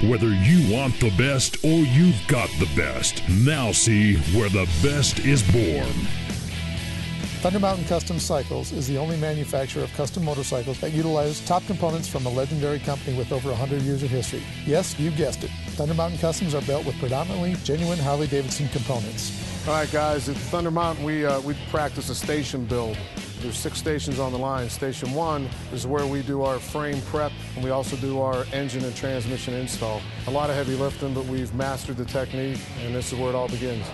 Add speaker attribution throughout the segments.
Speaker 1: Whether you want the best or you've got the best, now see where the best is born.
Speaker 2: Thunder Mountain Custom Cycles is the only manufacturer of custom motorcycles that utilize top components from a legendary company with over 100 years of history. Yes, you guessed it. Thunder Mountain Customs are built with predominantly genuine Harley-Davidson components.
Speaker 3: All right, guys, at Thunder Mountain, we practice a station build. There's 6 stations on the line. Station 1 is where we do our frame prep, and we also do our engine and transmission install. A lot of heavy lifting, but we've mastered the technique, and this is where it all begins.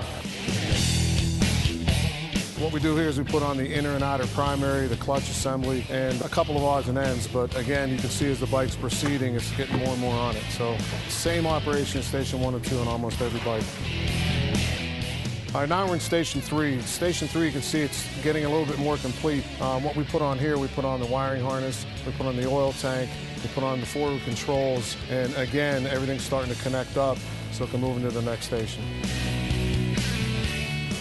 Speaker 3: What we do here is we put on the inner and outer primary, the clutch assembly, and a couple of odds and ends. But again, you can see as the bike's proceeding, it's getting more and more on it. So same operation as Station 1 and 2 on almost every bike. All right, now we're in Station 3. Station 3, you can see it's getting a little bit more complete. What we put on here, we put on the wiring harness, we put on the oil tank, we put on the forward controls, and again, everything's starting to connect up so it can move into the next station.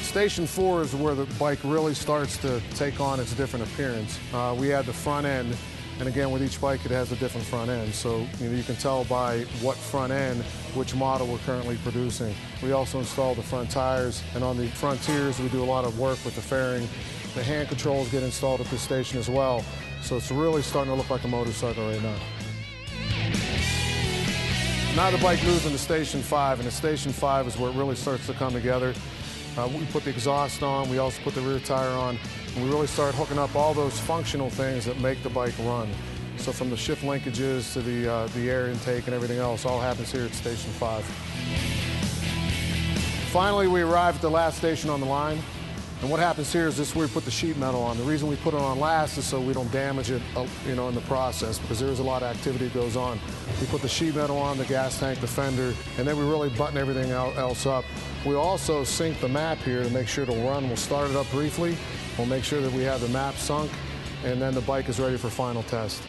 Speaker 3: Station 4 is where the bike really starts to take on its different appearance. We add the front end, and again, with each bike, it has a different front end. So you can tell by what front end, which model we're currently producing. We also install the front tires, and on the Frontiers, we do a lot of work with the fairing. The hand controls get installed at this station as well. So it's really starting to look like a motorcycle right now. Now the bike moves into Station 5, and at Station 5 is where it really starts to come together. We put the exhaust on, we also put the rear tire on, and we really start hooking up all those functional things that make the bike run. So from the shift linkages to the air intake and everything else, all happens here at Station 5. Finally, we arrive at the last station on the line. And what happens here is this is where we put the sheet metal on. The reason we put it on last is so we don't damage it, in the process, because there is a lot of activity that goes on. We put the sheet metal on, the gas tank, the fender, and then we really button everything else up. We also sync the map here to make sure it'll run. We'll start it up briefly. We'll make sure that we have the map sunk, and then the bike is ready for final test.